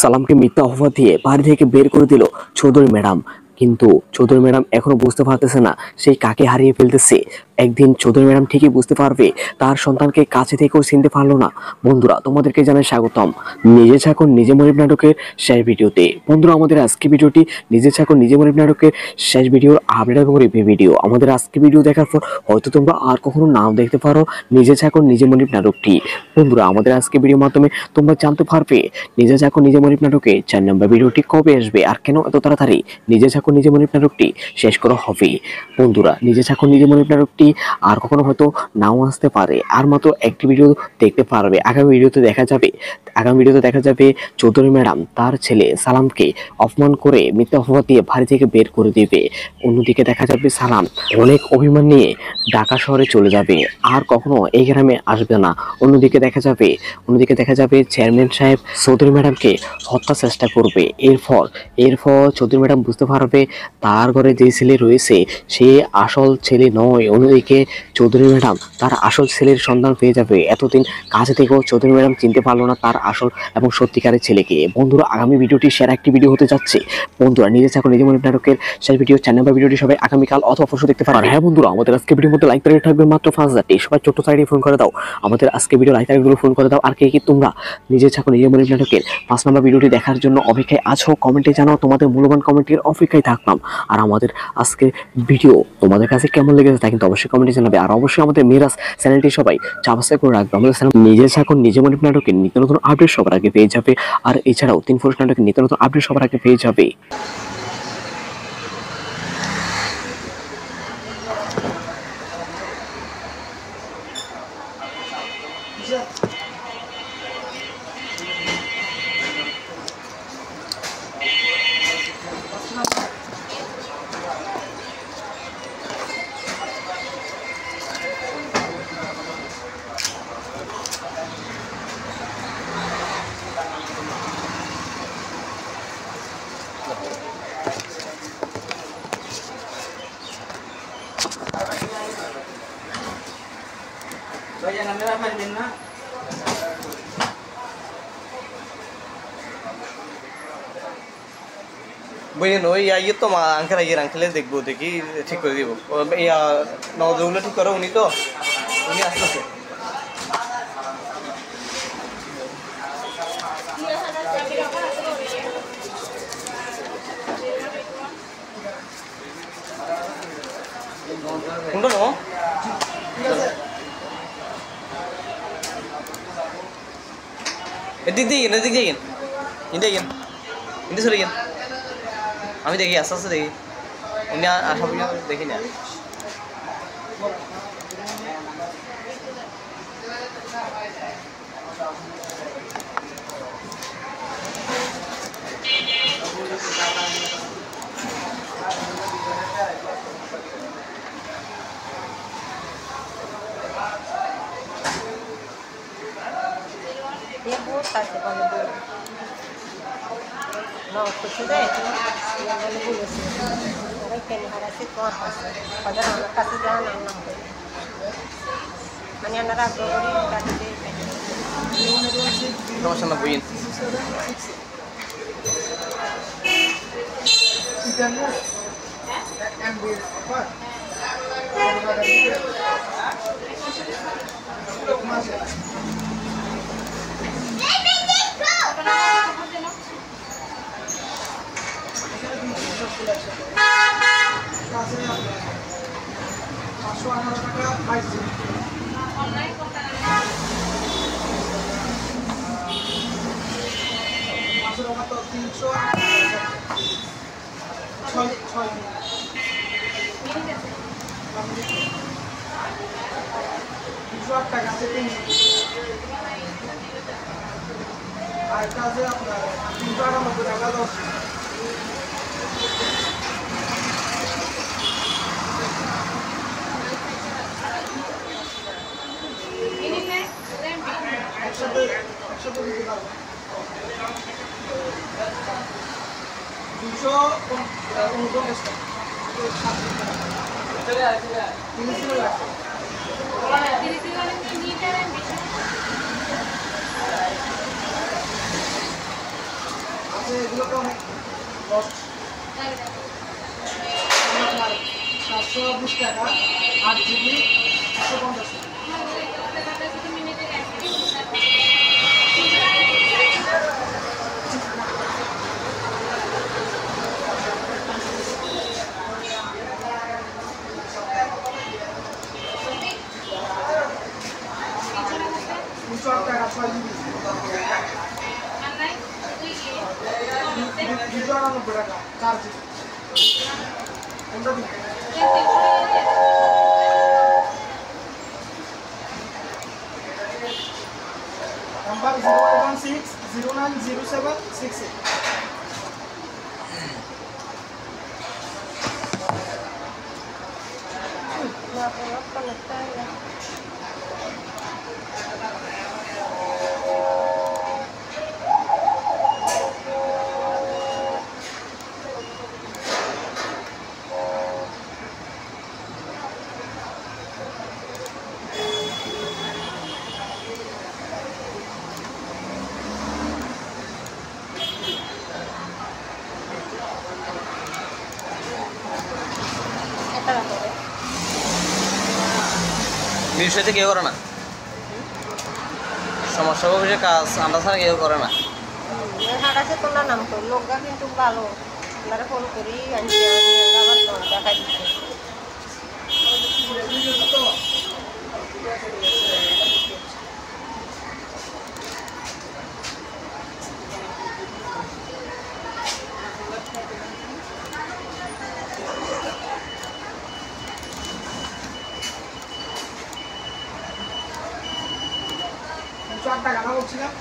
সালামকে মিথ্যা অপবাদ দিয়ে বাড়ি থেকে বের করে দিল চৌধুরী ম্যাডাম। কিন্তু চৌধুরী ম্যাডাম এখনো বুঝতে পারতেছে না সেই কাকে হারিয়ে ফেলতেছে। একদিন চৌধুরী ম্যাডাম ঠিকই বুঝতে পারবে, তার সন্তানকে কাছে থেকেও চিনতে পারলো না। বন্ধুরা, তোমাদেরকে জানাই স্বাগতম নিজে ছাকো নিজে মরিব নাটকের শেষ ভিডিওতে। বন্ধুরা, আমাদের আজকে ভিডিওটি নিজে ছাকো নিজে মরিব নাটকের শেষ ভিডিওর আপডেট এবং রিভিউ ভিডিও। আমাদের আজকে ভিডিও দেখার পর হয়তো তোমরা আর কখনো নাও দেখতে পারো নিজে ছাকো নিজে মরিব নাটকটি। বন্ধুরা, আমাদের আজকে ভিডিওর মাধ্যমে তোমরা জানতে পারবে নিজে ছাকো নিজে মরিব নাটকে 4 নম্বর ভিডিওটি কবে আসবে আর কেন এত তাড়াতাড়ি নিজে ছাকো নিজে মরিব নাটকটি শেষ করা হবে। বন্ধুরা, নিজে ছাকো নিজে মরিব নাটকটি আর কখনো হয়তো নাও আসতে পারে, আর মাত্র একটি ভিডিও দেখতে পারবে। আগামী ভিডিওতে দেখা যাবে চৌধুরী ম্যাডাম তার ছেলে সালামকে অপমান করে মিথ্যা অপবাদ দিয়ে বাড়ি থেকে বের করে দিবে। অন্যদিকে দেখা যাবে সালাম অনেক অভিমান নিয়ে ঢাকা শহরে চলে যাবে, আর কখনো এই গ্রামে আসবে না। অন্যদিকে দেখা যাবে চেয়ারম্যান সাহেব চৌধুরী ম্যাডামকে হত্যার চেষ্টা করবে। এরপর চৌধুরী ম্যাডাম বুঝতে পারবে তার ঘরে যে ছেলে রয়েছে সে আসল ছেলে নয়। অন্যদিকে চৌধুরী ম্যাডাম তার আসল ছেলের সন্ধান পেয়ে যাবে। এতদিন কাছে থেকেও চৌধুরী ম্যাডাম চিনতে পারলো না তার আসল এবং সত্যিকারের ছেলেকে। বন্ধুরা, আগামী ভিডিওটি সেরা একটি ভিডিও হতে যাচ্ছে। বন্ধুরা, নিজে ছাকো নিজে মরিব নাটকের শেষ ভিডিও 4 নম্বর ভিডিওটি সবাই আগামীকাল অথবা পরশু দেখতে পারবে। হ্যাঁ বন্ধুরা, আমাদের আজকে ভিডিওর মধ্যে লাইক টার্গেট থাকবে মাত্র 5000টি। সবাই ছোট্ট সাইডে ফোন করে দাও, আমাদের আজকে ভিডিও লাইক টার্গেটগুলো ফোন করে দাও। আর কে কি তোমরা নিজে ছাকো নিজে মরিব নাটকের 5 নম্বর ভিডিওটি দেখার জন্য অপেক্ষায় আছো কমেন্টে জানাও। তোমাদের মূল্যবান কমেন্টের অপেক্ষায় থাকলাম। আর আমাদের আজকের ভিডিও তোমাদের কাছে কেমন লেগেছে তা কিন্তু অবশ্যই কমেন্টে জানাবে। আর অবশ্যই আমাদের মিরাজ চ্যানেলটি সবাই সাবস্ক্রাইব করে রাখবে। আমাদের চ্যানেল নিজে ছাকো নিজে মরিব নাটকের নিত্য নতুন আপডেট সবার আগে পেয়ে যাবে। আর এছাড়াও 3 পুরুষ নাটকের নিত্য নতুন আপডেট সবার আগে পেয়ে যাবে। বইন ওই ইয়ে তো মা আঙ্কেলে দেখবো, দেখি ঠিক করে দিব। নজরগুলো ঠিক করো, উনি আসতেছে। কোনটা নো এদিক দিয়ে ইন্দি চলে গেন। আমি দেখি আস্তে আস্তে দেখি, এমনি আসা পর্যন্ত দেখি না। No, succede che non le vuole perché ne farà se tu passa quando non la casa già non ma ne andrà a provare সমস্যা না বইন। এগুলো তো অনেক কস্ট। 720 টাকা 8 GB 150 টাকা। টাকা 6 GB 299 টাকা 4 GB কোনটা দিন? Number 016090768। No, pero conectarla. Esta la corre. বিষয়তে কেউ করে না, সমস্যা হবে কাজ আমরা ছাড়া কেউ করে না। হাঁটাছে তোলার নাম তো লোকরা কিন্তু ভালো, আপনারা ফোন করি আনছি আবার তো দেখা দিচ্ছে। টাকা না বলছিলাম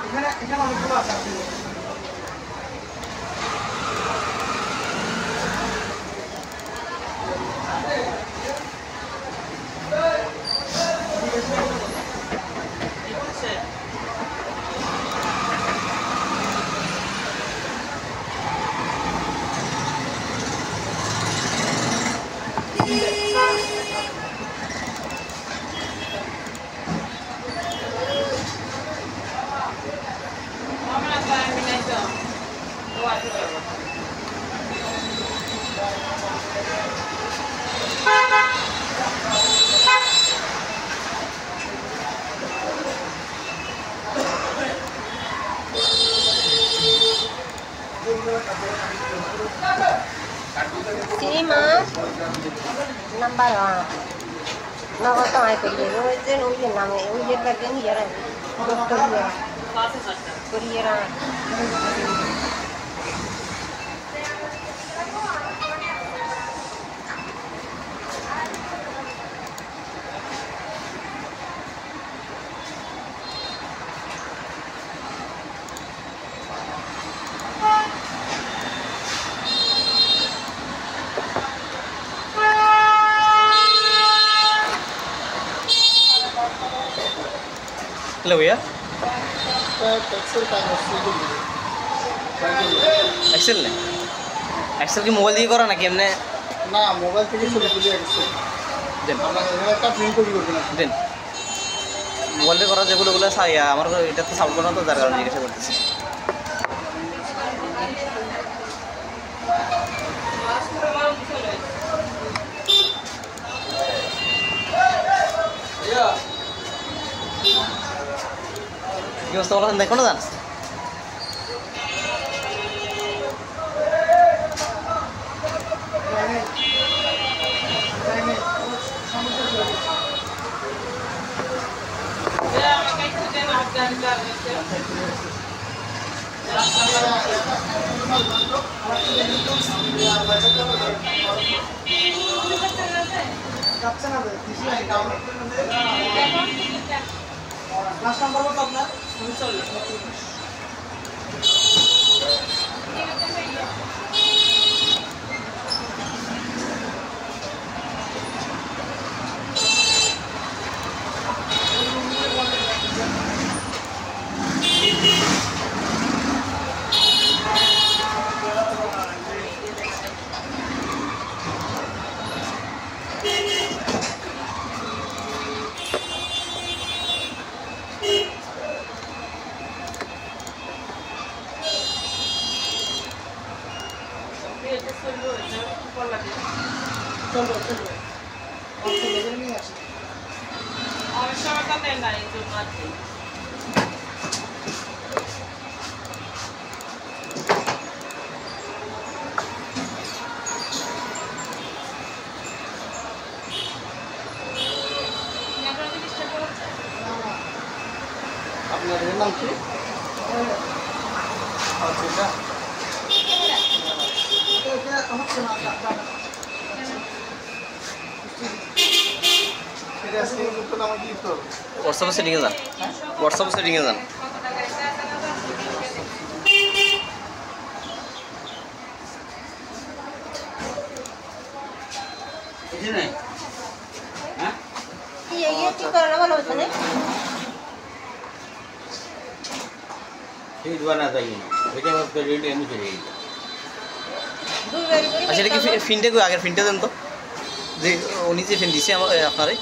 এখানে এখানে অনেকগুলো আছে। Sí, más. Number one. No, no, hay que ir. No, ese no viene nada. Hoy es que tiene ya. Doctor ya. Corriera. Hello ভাইয়া, এক্সেল নেই? এক্সেল কি মোবাইল দিয়ে করা নাকি এমনি? না, মোবাইল থেকে ছবি তুলে এসেছে। দেন আমরা একটা প্রিন্ট কপি করব না। দেন মোবাইলে করা যেগুলো আমার এটা তো সাউন্ড করা তো যার কারণে জিজ্ঞাসা করতেছি। কি অবস্থা বলেন, দেখো না জান? যাচ্ছে না তো, লাস্ট নাম্বার কত আপনার? 39 চলবে চলবে অর্থ নিয়ে আসি অনেক সময় তো নেন না এই জন্য আর কি আপনাদের নাম কি? আচ্ছা এটা হচ্ছে না এটা আজকে করতে আমাকে কি করতে হবে? হোয়াটসঅ্যাপে সেটিংয়ে যান, হোয়াটসঅ্যাপে সেটিংয়ে যান। ये की करना वाला होता है सीट बना चाहिए बेटे मत कर रेडी एम चाहिए दूर वेरी वेरी আচ্ছা এটা কি ফিনটে কই আগের ফিনটে দেন তো, যে উনি যে ফিন দিছে আমার আপনারে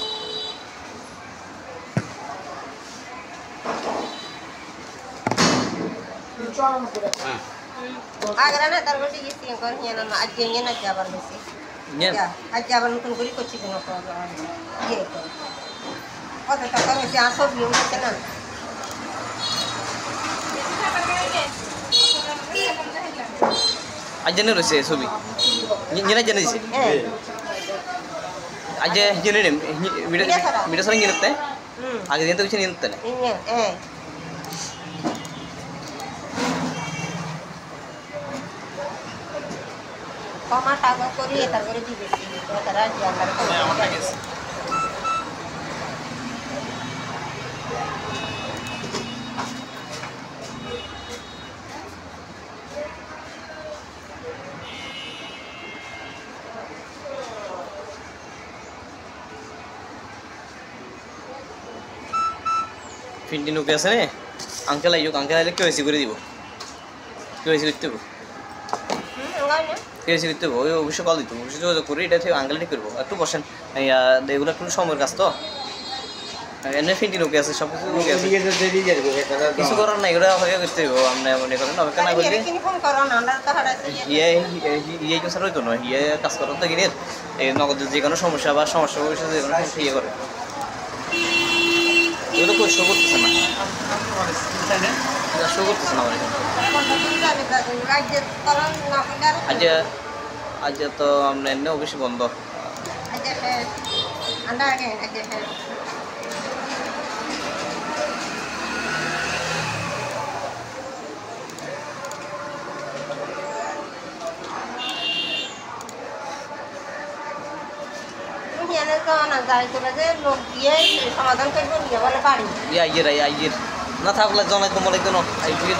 চলানো করে हां আগ্রা না তার বলতে গেছি কর নিয়ে না আজ গিয়ে না যাবার বেশি নেন। আজ যাবার নতুন করে করছি দিন তো ইয়ে করে কত টাকা হয়েছে আসো বিয়ে হচ্ছে না আজ জেনে রয়েছে ছবি জেনে জেনে দিছে হ্যাঁ আজ জেনে নেম মিটা সঙ্গে নিতে আগে দিন তো কিছু নিতে না ইয়ে হ্যাঁ কমা টাকা করি তারপরে দিবে তারা জানার আমারটা গেছে ফিনটি নুকে আছে নে আঙ্কেল আইও আঙ্কেল আইলে কেওয়াইসি করে দিব কেওয়াইসি করতে হবে কেওয়াইসি করতে হবে ওই অবশ্যই কল দিতে হবে অবশ্যই যোগাযোগ করে এটা থেকে আঙ্কেল ঠিক করবো একটু বসেন এগুলো একটু সময়ের কাজ তো এনে ফিনটি নুকে আছে সব কিছু নুকে আছে ये तो दे दीजिए কিছু করার নাই এগুলো অপেক্ষা করতে হবে আমরা মনে করেন অপেক্ষা না করলে ফোন করো না আমরা তো হারাইছি ইয়ে কিছু হইতো না ইয়ে কাজ করার তো কিনে এই নগদের যে কোনো সমস্যা বা সমস্যা ভবিষ্যতে যে কোনো সমস্যা ইয়ে করে এগুলো তো শো করতেছে না শো করতেছে না আমার এখানে আজ আজ তো আমরা এনে অবশ্যই বন্ধ লোক দিয়ে সমাধান করবো নিয়ে বলে বাড়ি আইয়ের না থাকলে জনাই তো মনে কেন আইয়ের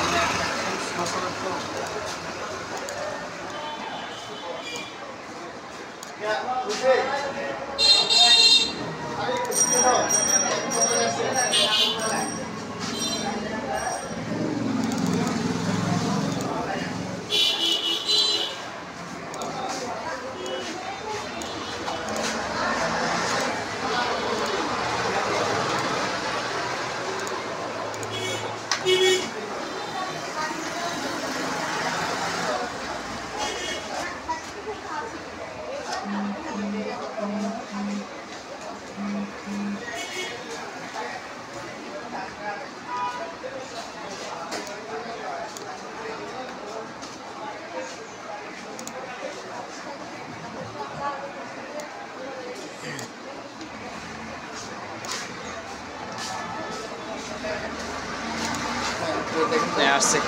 আসছে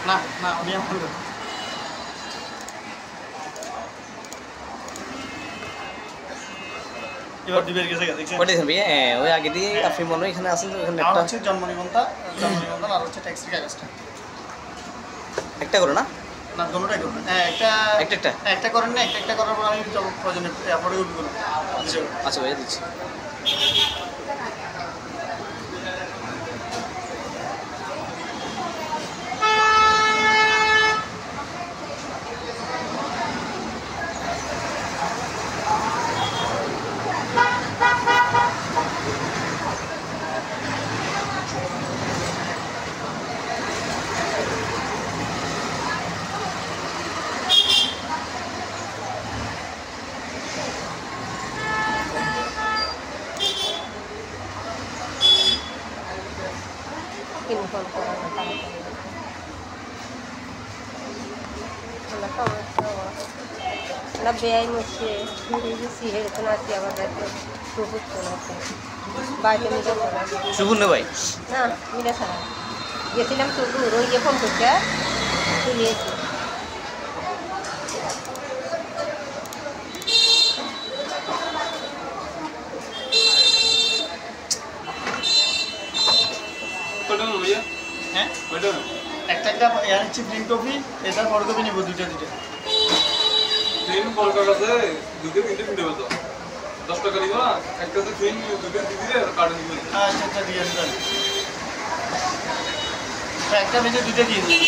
না না আমি এখন এবার দিবের গেছে দেখছেন ওটাই থাকবে ওই আগে দিয়ে আপনি মনে হয় এখানে আসেন তো এখানে আর একটা হচ্ছে জন্ম নিবন্ধন আর হচ্ছে ট্যাক্সি কাগজটা একটা করো না না দুটোটাই করবেন হ্যাঁ একটা একটা একটা করেন না একটা করার পর আমি প্রয়োজনে ফটোকপি করব আচ্ছা ভাইয়া দিচ্ছি আমরা বেয়াই মরছে সিহের তো নাচি আবার যাতে সবুজ তো নাচে বাড়িতে মিলে করা শুভুন ভাই না মিলে ছাড়া গেছিলাম তো দূর ওই ফোন করতে চলিয়েছি হ্যাঁ একটা এর হচ্ছে প্রিন্ট কপি এটার বড় কপি নেব দুইটা ট্রেন কলকাতাতে দুটো তিনটে কিনতে হতো 10 টাকা দিব না একটাতে ট্রেন দুটো দিলে আর কার্ড নিবে আচ্ছা ঠিক আছে একটা বেজে দুইটা দিয়ে দিন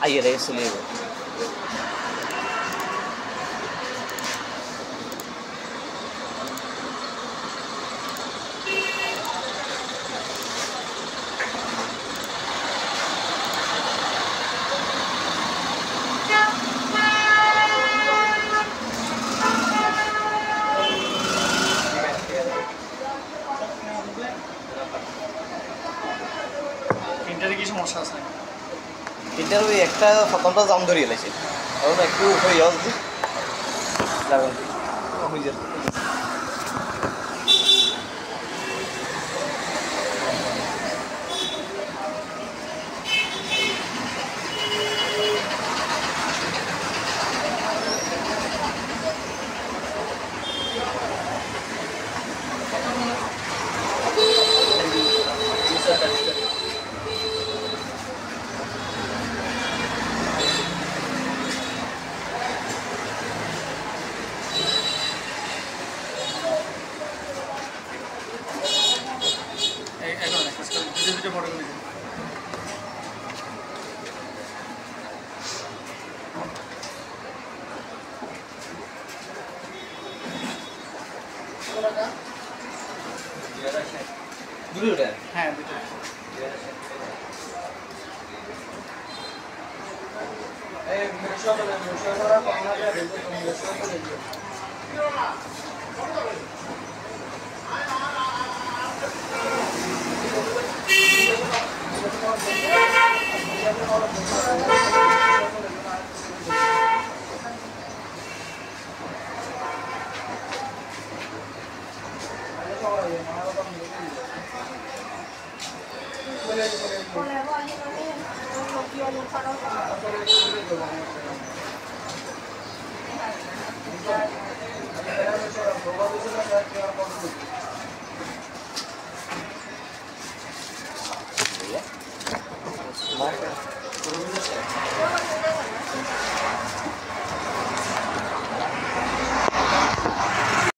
আইয়ে রে চলে যাবো প্রিন্টারে কি সমস্যা আছে এটার ওই একটা স্বতন্ত্র জাম ধরিয়ে লাইছে এখন একটু হয়ে যাওয়া যদি লাগান হয়ে যাবে দুটো বড় করে দুটো হ্যাঁ দুটো এই মিশন করা পাওনা যায় মিশন করে দিও